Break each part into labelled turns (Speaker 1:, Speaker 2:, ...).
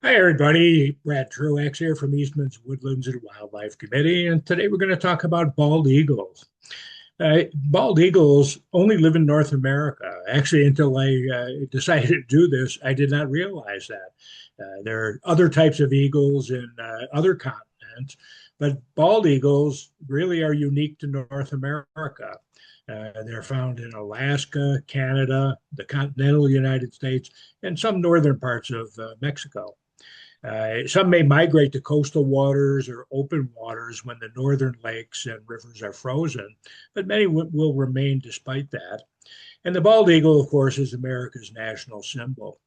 Speaker 1: Hi, everybody. Brad Truex here from Eastman's Woodlands and Wildlife Committee, and today we're going to talk about bald eagles. Bald eagles only live in North America. Actually, until I decided to do this, I did not realize that. There are other types of eagles in other continents, but bald eagles really are unique to North America. They're found in Alaska, Canada, the continental United States, and some northern parts of Mexico. Some may migrate to coastal waters or open waters when the northern lakes and rivers are frozen, but many will remain despite that. And the bald eagle, of course, is America's national symbol.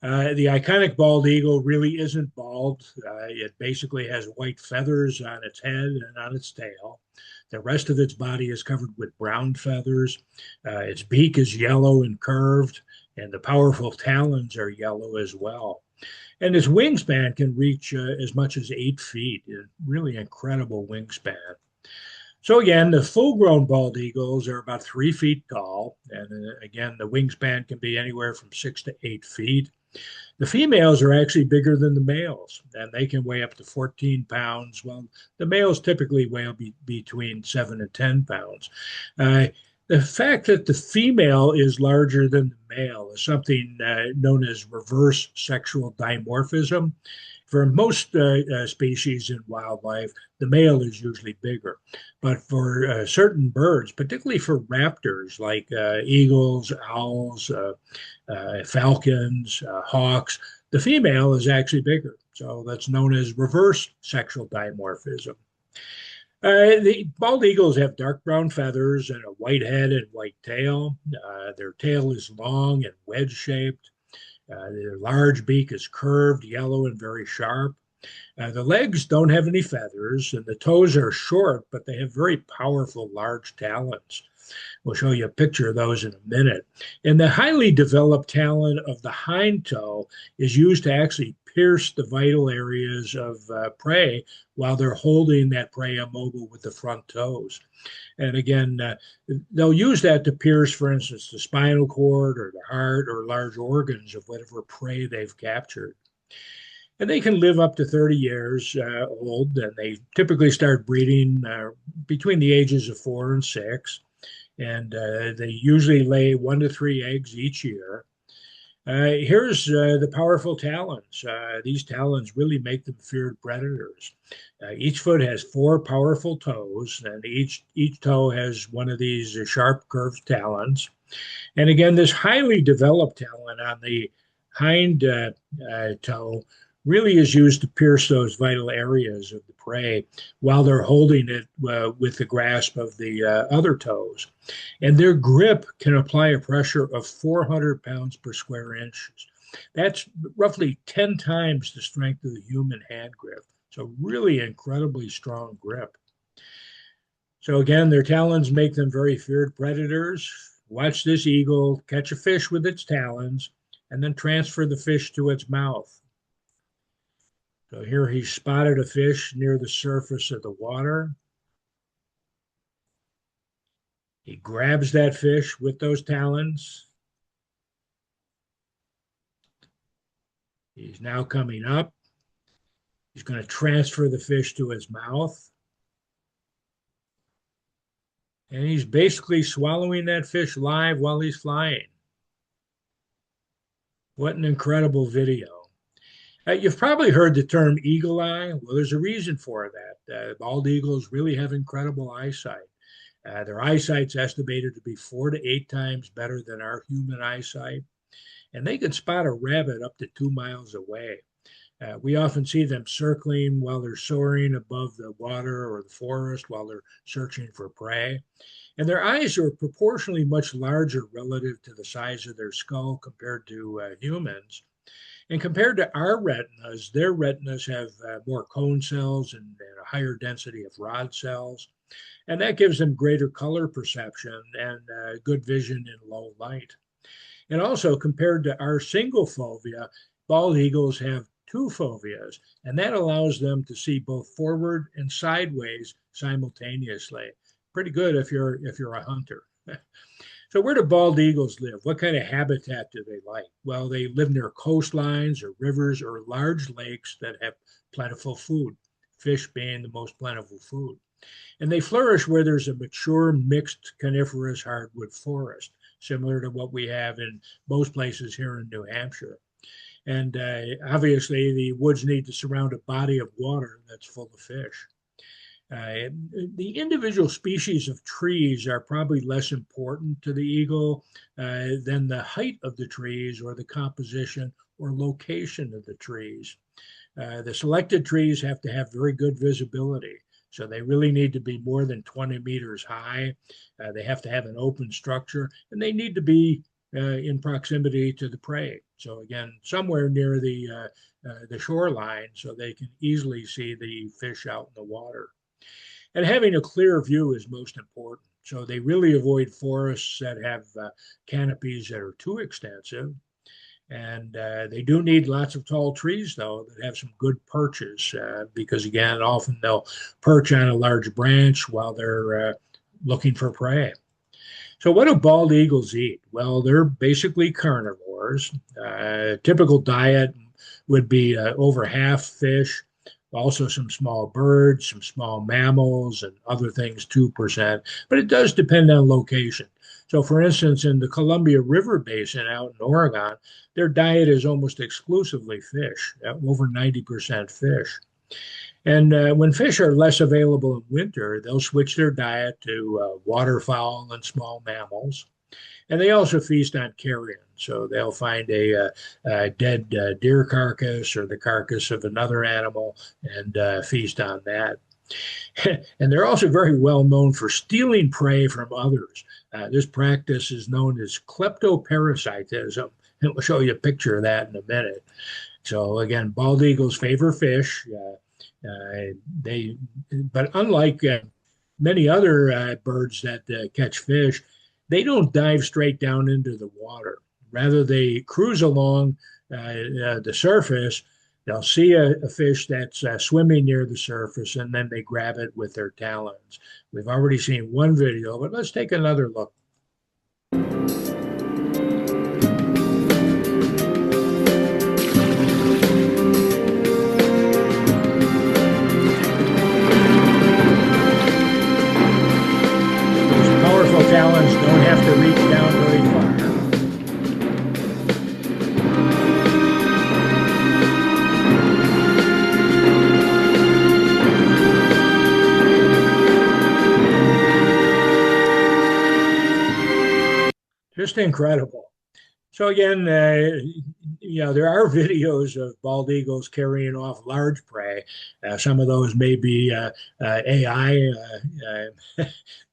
Speaker 1: The iconic bald eagle really isn't bald. It basically has white feathers on its head and on its tail. The rest of its body is covered with brown feathers. Its beak is yellow and curved, and the powerful talons are yellow as well. And his wingspan can reach as much as 8 feet. A really incredible wingspan. So again, the full-grown bald eagles are about 3 feet tall, and again, the wingspan can be anywhere from 6 to 8 feet. The females are actually bigger than the males, and they can weigh up to 14 pounds. Well, the males typically weigh between 7 and 10 pounds. Uh, the fact that the female is larger than the male is something known as reverse sexual dimorphism. For most species in wildlife, the male is usually bigger. But for certain birds, particularly for raptors like eagles, owls, falcons, hawks, the female is actually bigger. So that's known as reverse sexual dimorphism. The bald eagles have dark brown feathers and a white head and white tail. Their tail is long and wedge shaped. Their large beak is curved, yellow, and very sharp. The legs don't have any feathers, and the toes are short, but they have very powerful, large talons. We'll show you a picture of those in a minute. And the highly developed talon of the hind toe is used to actually pierce the vital areas of prey while they're holding that prey immobile with the front toes. And again, they'll use that to pierce, for instance, the spinal cord or the heart or large organs of whatever prey they've captured. And they can live up to 30 years old, and they typically start breeding between the ages of 4 and 6. And they usually lay 1 to 3 eggs each year. Here's the powerful talons. These talons really make them feared predators. Each foot has 4 powerful toes, and each toe has one of these sharp curved talons. And again, this highly developed talon on the hind toe really is used to pierce those vital areas of the prey while they're holding it with the grasp of the other toes. And their grip can apply a pressure of 400 pounds per square inch. That's roughly 10 times the strength of the human hand grip. So, really incredibly strong grip. So, again, their talons make them very feared predators. Watch this eagle catch a fish with its talons and then transfer the fish to its mouth. So here he spotted a fish near the surface of the water. He grabs that fish with those talons. He's now coming up. He's going to transfer the fish to his mouth. And he's basically swallowing that fish live while he's flying. What an incredible video. You've probably heard the term eagle eye. Well, there's a reason for that. Bald eagles really have incredible eyesight. Their eyesight's estimated to be 4 to 8 times better than our human eyesight, and they can spot a rabbit up to 2 miles away. We often see them circling while they're soaring above the water or the forest while they're searching for prey. And their eyes are proportionally much larger relative to the size of their skull compared to humans. And compared to our retinas, their retinas have more cone cells and a higher density of rod cells. And that gives them greater color perception and good vision in low light. And also, compared to our single fovea, bald eagles have two foveas, and that allows them to see both forward and sideways simultaneously. Pretty good if you're a hunter. So where do bald eagles live? What kind of habitat do they like? Well, they live near coastlines or rivers or large lakes that have plentiful food, fish being the most plentiful food. And they flourish where there's a mature mixed coniferous hardwood forest, similar to what we have in most places here in New Hampshire. And obviously, the woods need to surround a body of water that's full of fish. Uh, the individual species of trees are probably less important to the eagle than the height of the trees or the composition or location of the trees. The selected trees have to have very good visibility. So they really need to be more than 20 meters high. They have to have an open structure, and they need to be in proximity to the prey. So again, somewhere near the shoreline, so they can easily see the fish out in the water. And having a clear view is most important. So they really avoid forests that have canopies that are too extensive. And they do need lots of tall trees, though, that have some good perches, because again, often they'll perch on a large branch while they're looking for prey. So, what do bald eagles eat? Well, they're basically carnivores. Typical diet would be over half fish, also some small birds, some small mammals, and other things, 2%. But it does depend on location. So, for instance, in the Columbia River Basin out in Oregon, their diet is almost exclusively fish, over 90% fish. And when fish are less available in winter, they'll switch their diet to waterfowl and small mammals. And they also feast on carrion. So they'll find a dead deer carcass or the carcass of another animal and feast on that. And they're also very well known for stealing prey from others. This practice is known as kleptoparasitism. And we'll show you a picture of that in a minute. So again, bald eagles favor fish. They, but unlike many other birds that catch fish, they don't dive straight down into the water. Rather, they cruise along the surface. They'll see a fish that's swimming near the surface, and then they grab it with their talons. We've already seen one video, but let's take another look. Talons don't have to reach down very far. Just incredible. So again, there are videos of bald eagles carrying off large prey. Some of those may be AI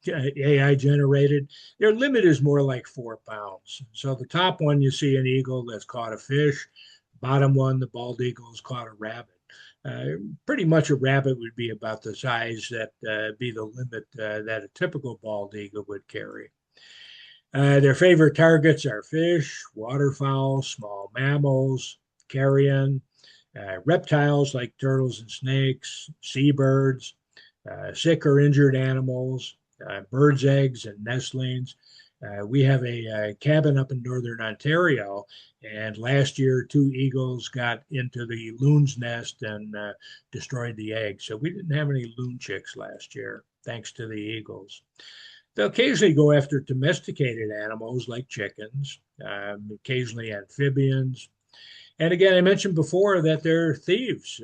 Speaker 1: AI generated. Their limit is more like 4 pounds. So the top one, you see an eagle that's caught a fish. Bottom one, the bald eagle has caught a rabbit. Pretty much a rabbit would be about the size that be the limit that a typical bald eagle would carry. Their favorite targets are fish, waterfowl, small mammals, carrion, reptiles like turtles and snakes, seabirds, sick or injured animals, birds' eggs and nestlings. We have a cabin up in northern Ontario, and last year 2 eagles got into the loon's nest and destroyed the egg. So we didn't have any loon chicks last year, thanks to the eagles. They'll occasionally go after domesticated animals like chickens, occasionally amphibians. And again, I mentioned before that they're thieves.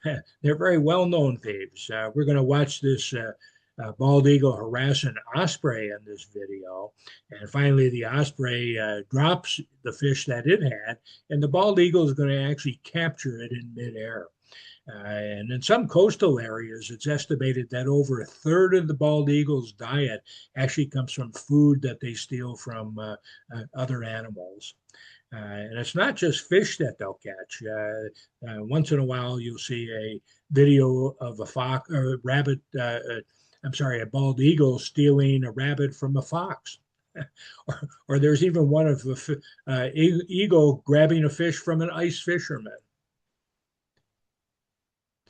Speaker 1: They're very well-known thieves. We're going to watch this bald eagle harass an osprey in this video. And finally, the osprey drops the fish that it had, and the bald eagle is going to actually capture it in midair. And in some coastal areas, it's estimated that over a third of the bald eagle's diet actually comes from food that they steal from other animals. And it's not just fish that they'll catch. Once in a while, you'll see a video of a fox or a rabbit. A bald eagle stealing a rabbit from a fox. or there's even one of an eagle grabbing a fish from an ice fisherman.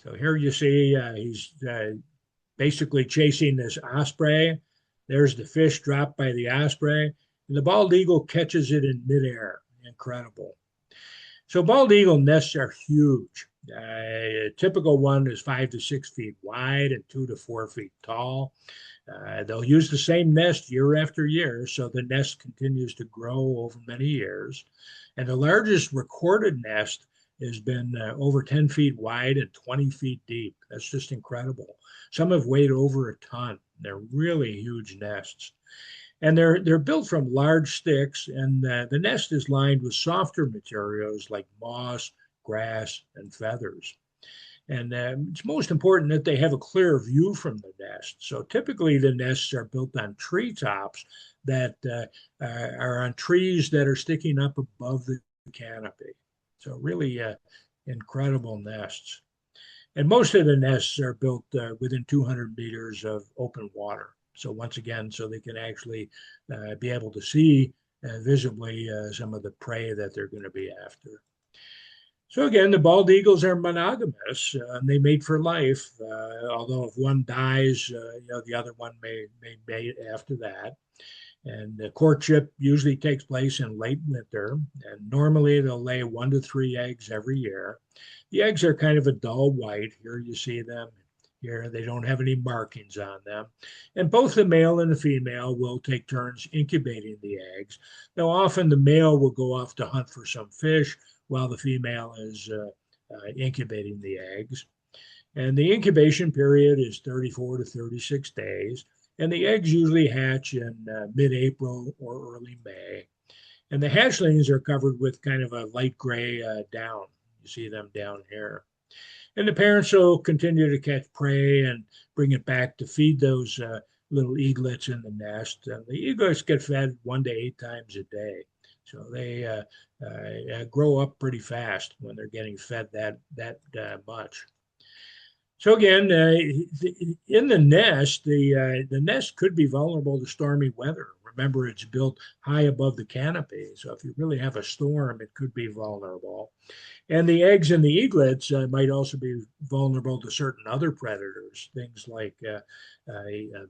Speaker 1: So here you see he's basically chasing this osprey. There's the fish dropped by the osprey. and the bald eagle catches it in midair. Incredible. So bald eagle nests are huge. A typical one is 5 to 6 feet wide and 2 to 4 feet tall. They'll use the same nest year after year, so the nest continues to grow over many years. And the largest recorded nest has been over 10 feet wide and 20 feet deep. That's just incredible. Some have weighed over a ton. They're really huge nests. And they're built from large sticks, and the nest is lined with softer materials like moss, grass, and feathers. And it's most important that they have a clear view from the nest. So typically the nests are built on treetops that are on trees that are sticking up above the canopy. So really incredible nests. And most of the nests are built within 200 meters of open water. So once again, so they can actually be able to see visibly some of the prey that they're going to be after. So again, the bald eagles are monogamous. And they mate for life. Although if one dies, the other one may mate after that. And the courtship usually takes place in late winter. And normally they'll lay 1 to 3 eggs every year. The eggs are kind of a dull white. Here you see them. Here they don't have any markings on them. And both the male and the female will take turns incubating the eggs. Now, often the male will go off to hunt for some fish while the female is incubating the eggs. And the incubation period is 34 to 36 days. And the eggs usually hatch in mid-April or early May. And the hatchlings are covered with kind of a light gray down. You see them down here. And the parents will continue to catch prey and bring it back to feed those little eaglets in the nest. The eaglets get fed 1 to 8 times a day. So they grow up pretty fast when they're getting fed that much. So again, in the nest, the nest could be vulnerable to stormy weather. Remember, it's built high above the canopy. So if you really have a storm, it could be vulnerable. And the eggs in the eaglets might also be vulnerable to certain other predators, things like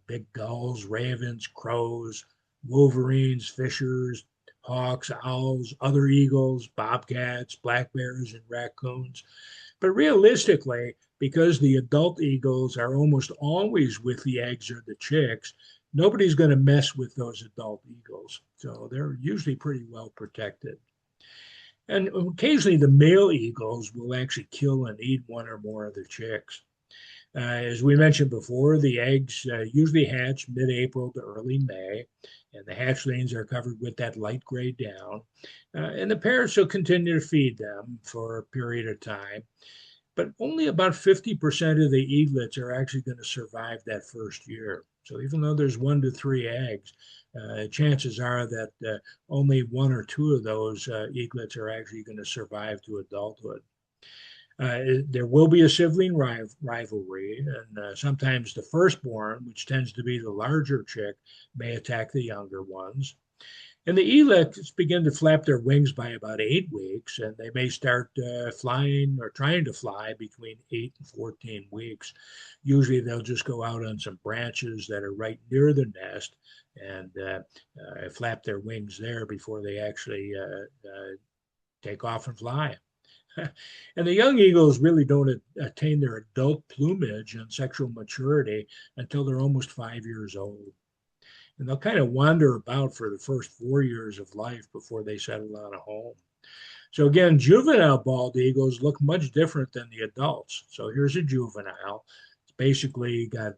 Speaker 1: big gulls, ravens, crows, wolverines, fishers, hawks, owls, other eagles, bobcats, black bears, and raccoons. But realistically, because the adult eagles are almost always with the eggs or the chicks, nobody's going to mess with those adult eagles. So they're usually pretty well protected. And occasionally the male eagles will actually kill and eat one or more of the chicks. As we mentioned before, the eggs usually hatch mid-April to early May, and the hatchlings are covered with that light gray down. And the parents will continue to feed them for a period of time, but only about 50% of the eaglets are actually going to survive that first year. So even though there's 1 to 3 eggs, chances are that only 1 or 2 of those eaglets are actually going to survive to adulthood. There will be a sibling rivalry, and sometimes the firstborn, which tends to be the larger chick, may attack the younger ones. And the eaglets begin to flap their wings by about 8 weeks, and they may start flying or trying to fly between 8 and 14 weeks. Usually they'll just go out on some branches that are right near the nest and flap their wings there before they actually take off and fly. And the young eagles really don't attain their adult plumage and sexual maturity until they're almost 5 years old. And they'll kind of wander about for the first 4 years of life before they settle on a home. So again, juvenile bald eagles look much different than the adults. So here's a juvenile. It's basically got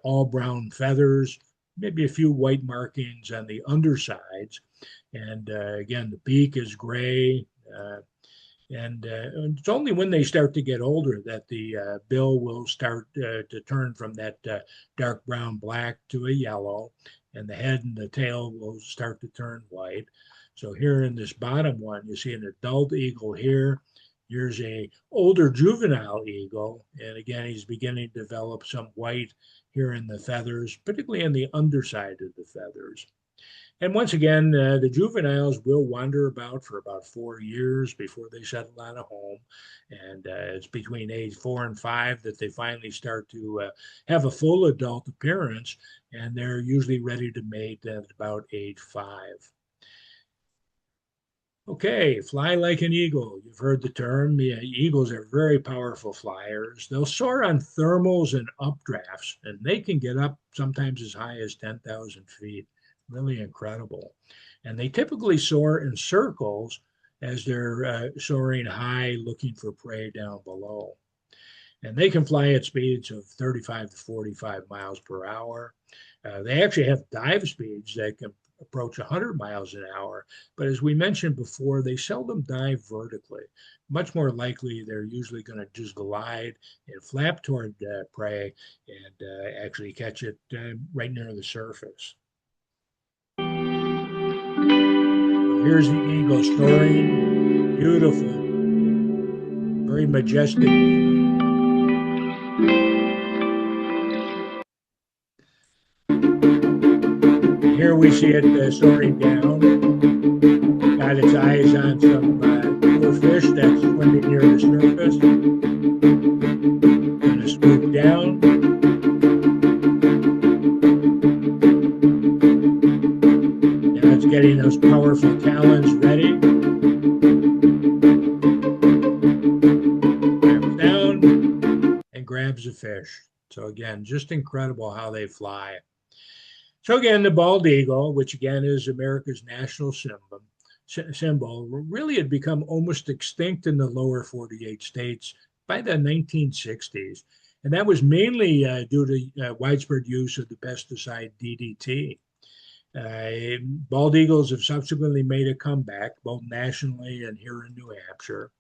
Speaker 1: all brown feathers, maybe a few white markings on the undersides. And again, the beak is gray. And it's only when they start to get older that the bill will start to turn from that dark brown black to a yellow, and the head and the tail will start to turn white. So here in this bottom one, you see an adult eagle here. Here's a older juvenile eagle, and again, he's beginning to develop some white here in the feathers, particularly in the underside of the feathers. And once again, the juveniles will wander about for about 4 years before they settle on a home. And it's between age 4 and 5 that they finally start to have a full adult appearance, and they're usually ready to mate at about age 5. Okay, fly like an eagle. You've heard the term. Yeah, eagles are very powerful flyers. They'll soar on thermals and updrafts, and they can get up sometimes as high as 10,000 feet. Really incredible. And they typically soar in circles as they're soaring high, looking for prey down below. And they can fly at speeds of 35 to 45 miles per hour. They actually have dive speeds that can approach 100 miles an hour. But as we mentioned before, they seldom dive vertically. Much more likely, they're usually going to just glide and flap toward prey and actually catch it right near the surface. So here's the eagle soaring. Beautiful, very majestic view. And here we see it soaring down. Got its eyes on some newer fish that's swimming near the surface. Gonna swoop down. Now it's getting those powerful talons ready. Grabs down and grabs a fish. So again, just incredible how they fly. So again, the bald eagle, which again is America's national symbol, really had become almost extinct in the lower 48 states by the 1960s. And that was mainly due to widespread use of the pesticide DDT. Bald eagles have subsequently made a comeback, both nationally and here in New Hampshire.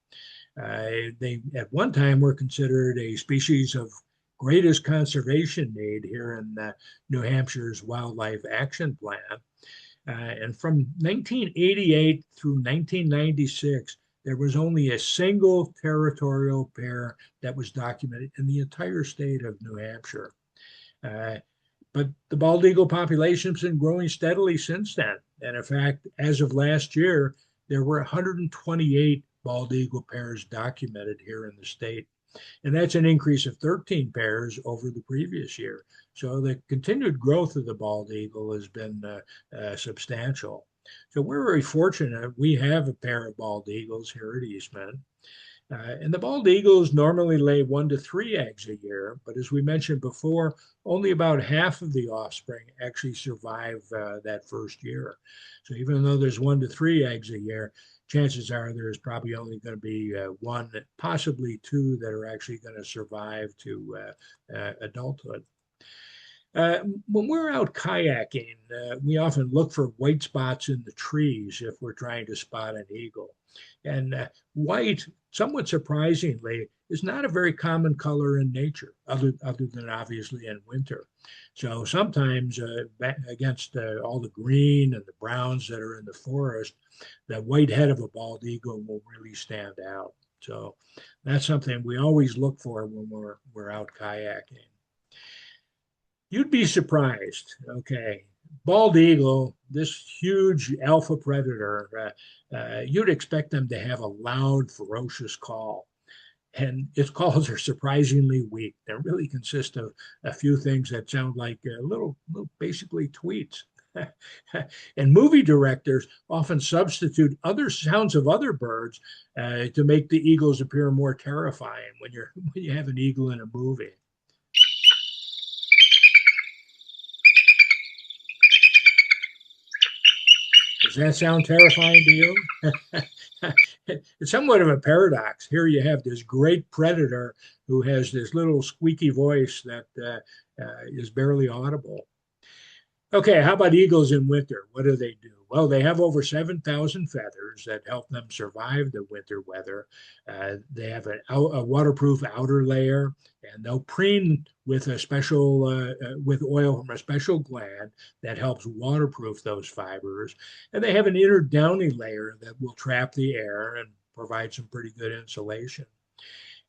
Speaker 1: They at one time were considered a species of greatest conservation need here in New Hampshire's Wildlife Action Plan. And from 1988 through 1996, there was only a single territorial pair that was documented in the entire state of New Hampshire. Uh, but the bald eagle population has been growing steadily since then. And in fact, as of last year, there were 128 bald eagle pairs documented here in the state. And that's an increase of 13 pairs over the previous year. So the continued growth of the bald eagle has been substantial. So we're very fortunate. We have a pair of bald eagles here at Eastman. And the bald eagles normally lay 1 to 3 eggs a year, but as we mentioned before, only about half of the offspring actually survive that first year. So even though there's 1 to 3 eggs a year, chances are there's probably only going to be one, possibly two, that are actually going to survive to adulthood. When we're out kayaking, we often look for white spots in the trees if we're trying to spot an eagle. And white, somewhat surprisingly, is not a very common color in nature, other than obviously in winter. So sometimes, against all the green and the browns that are in the forest, the white head of a bald eagle will really stand out. So that's something we always look for when we're out kayaking. You'd be surprised. Okay. Bald eagle, this huge alpha predator, you'd expect them to have a loud, ferocious call. And its calls are surprisingly weak. They really consist of a few things that sound like little basically tweets. And movie directors often substitute other sounds of other birds to make the eagles appear more terrifying when you have an eagle in a movie. Does that sound terrifying to you? It's somewhat of a paradox. Here you have this great predator who has this little squeaky voice that is barely audible. Okay, how about eagles in winter? What do they do? Well, they have over 7,000 feathers that help them survive the winter weather. They have a waterproof outer layer, and they'll preen with a special with oil from a special gland that helps waterproof those fibers. And they have an inner downy layer that will trap the air and provide some pretty good insulation.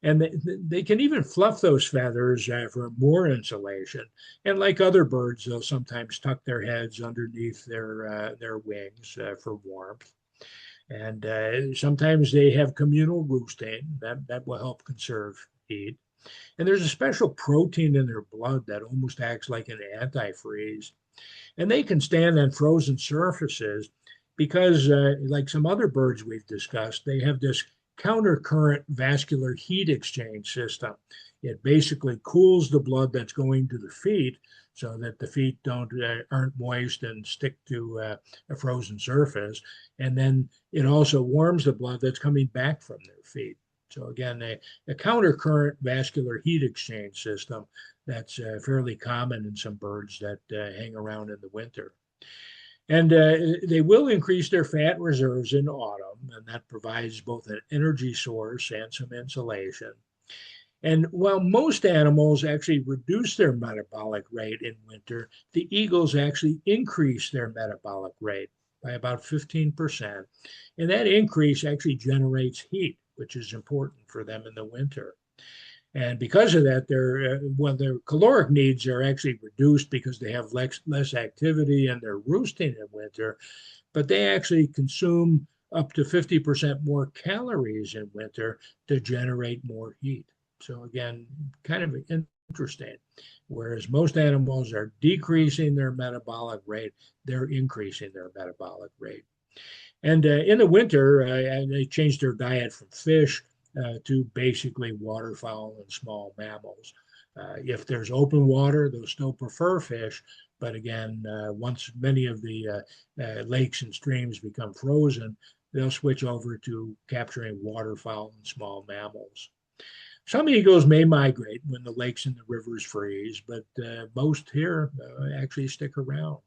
Speaker 1: And they can even fluff those feathers for more insulation. And like other birds, they'll sometimes tuck their heads underneath their wings for warmth. And sometimes they have communal roosting that will help conserve heat. And there's a special protein in their blood that almost acts like an antifreeze. And they can stand on frozen surfaces because, like some other birds we've discussed, they have this countercurrent vascular heat exchange system. It basically cools the blood that's going to the feet so that the feet don't aren't moist and stick to a frozen surface. And then it also warms the blood that's coming back from their feet. So again, a countercurrent vascular heat exchange system that's fairly common in some birds that hang around in the winter. And they will increase their fat reserves in autumn, and that provides both an energy source and some insulation. And while most animals actually reduce their metabolic rate in winter, the eagles actually increase their metabolic rate by about 15%. And that increase actually generates heat, which is important for them in the winter. And because of that, their caloric needs are actually reduced because they have less activity and they're roosting in winter, but they actually consume up to 50% more calories in winter to generate more heat. So again, kind of interesting. Whereas most animals are decreasing their metabolic rate, they're increasing their metabolic rate. And in the winter, they change their diet from fish to basically waterfowl and small mammals. If there's open water, they'll still prefer fish. But again, once many of the lakes and streams become frozen, they'll switch over to capturing waterfowl and small mammals. Some eagles may migrate when the lakes and the rivers freeze, but most here actually stick around.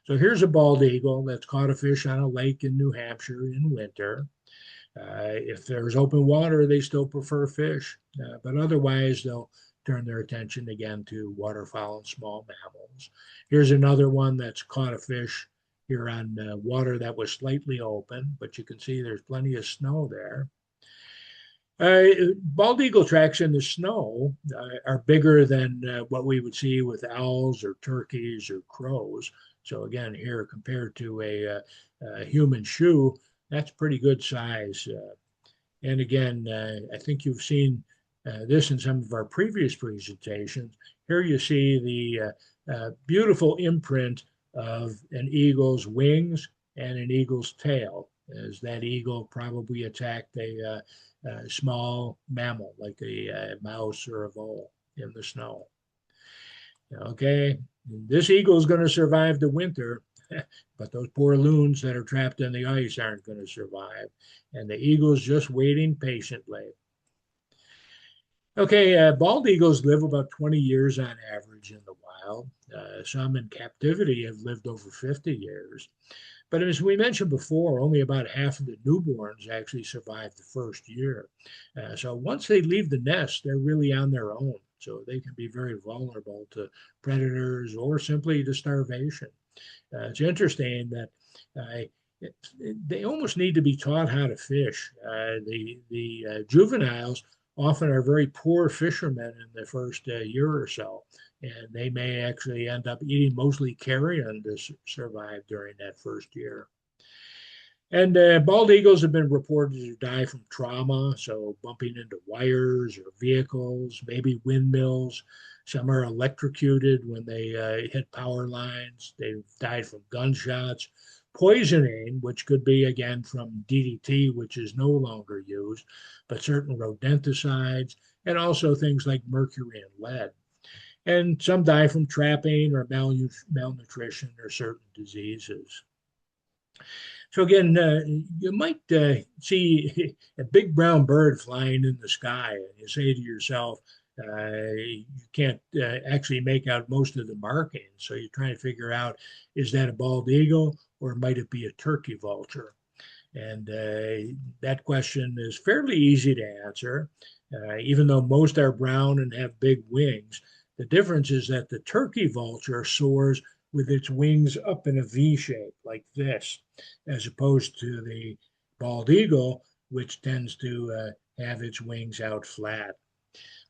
Speaker 1: So here's a bald eagle that's caught a fish on a lake in New Hampshire in winter. If there's open water, they still prefer fish, but otherwise they'll turn their attention again to waterfowl and small mammals. Here's another one that's caught a fish here on water that was slightly open, but you can see there's plenty of snow there. Bald eagle tracks in the snow are bigger than what we would see with owls or turkeys or crows. So again, here compared to a human shoe, that's pretty good size. And again, I think you've seen this in some of our previous presentations. Here you see the beautiful imprint of an eagle's wings and an eagle's tail, as that eagle probably attacked a small mammal like a mouse or a vole in the snow. Okay, this eagle is going to survive the winter, but those poor loons that are trapped in the ice aren't going to survive. And the eagle's just waiting patiently. Okay, bald eagles live about 20 years on average in the wild. Some in captivity have lived over 50 years. But as we mentioned before, only about half of the newborns actually survive the first year. So once they leave the nest, they're really on their own. So they can be very vulnerable to predators or simply to starvation. It's interesting that they almost need to be taught how to fish. The juveniles often are very poor fishermen in the first year or so, and they may actually end up eating mostly carrion to survive during that first year. And bald eagles have been reported to die from trauma, so bumping into wires or vehicles, maybe windmills. Some are electrocuted when they hit power lines. They've died from gunshots, poisoning, which could be again from DDT, which is no longer used, but certain rodenticides, and also things like mercury and lead. And some die from trapping or malnutrition or certain diseases. So again, you might see a big brown bird flying in the sky, and you say to yourself, you can't actually make out most of the markings. So you're trying to figure out, is that a bald eagle or might it be a turkey vulture? And that question is fairly easy to answer. Even though most are brown and have big wings, the difference is that the turkey vulture soars with its wings up in a V shape like this, as opposed to the bald eagle, which tends to have its wings out flat.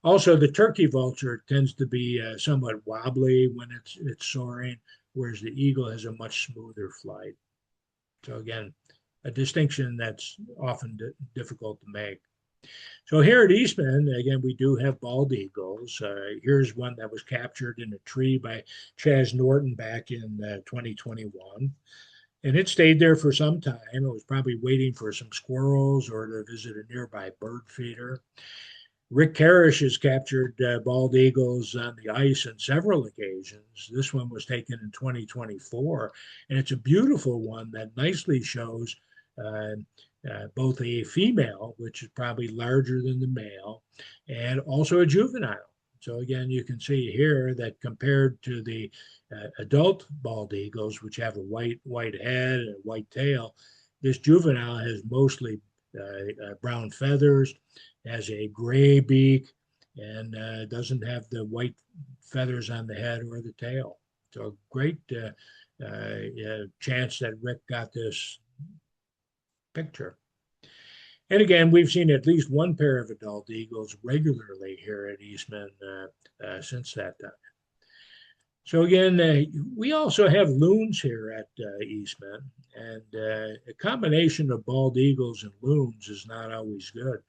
Speaker 1: Also, the turkey vulture tends to be somewhat wobbly when it's soaring, whereas the eagle has a much smoother flight. So again, a distinction that's often difficult to make. So here at Eastman, again, we do have bald eagles. Here's one that was captured in a tree by Chaz Norton back in 2021. And it stayed there for some time. It was probably waiting for some squirrels or to visit a nearby bird feeder. Rick Carish has captured bald eagles on the ice on several occasions. This one was taken in 2024, and it's a beautiful one that nicely shows uh, both a female, which is probably larger than the male, and also a juvenile. So again, you can see here that compared to the adult bald eagles, which have a white head and a white tail, this juvenile has mostly brown feathers, has a gray beak, and doesn't have the white feathers on the head or the tail. So great chance that Rick got this picture. And again, we've seen at least one pair of adult eagles regularly here at Eastman since that time. So again, we also have loons here at Eastman, and a combination of bald eagles and loons is not always good.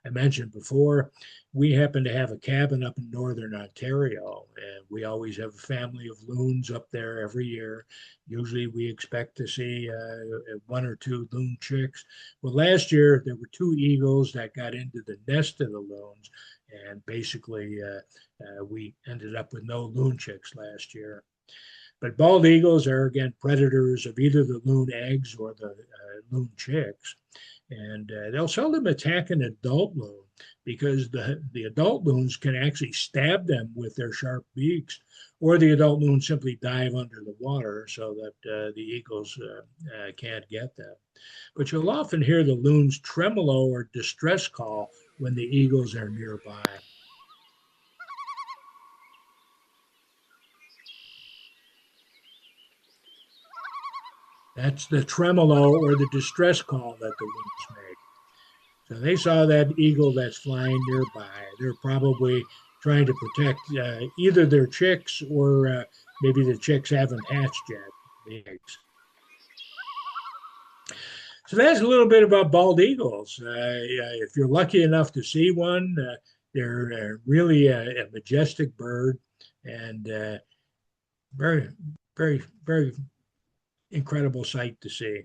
Speaker 1: I mentioned before, we happen to have a cabin up in northern Ontario, and we always have a family of loons up there every year. Usually, we expect to see one or two loon chicks. Well, last year there were two eagles that got into the nest of the loons, and basically we ended up with no loon chicks last year. But bald eagles are, again, predators of either the loon eggs or the loon chicks. And they'll seldom attack an adult loon because the adult loons can actually stab them with their sharp beaks, or the adult loons simply dive under the water so that the eagles can't get them. But you'll often hear the loons tremolo or distress call when the eagles are nearby. That's the tremolo or the distress call that the loons make. So they saw that eagle that's flying nearby. They're probably trying to protect either their chicks or maybe the chicks haven't hatched yet, the eggs. So that's a little bit about bald eagles. If you're lucky enough to see one, they're really a majestic bird and very, very, very incredible sight to see.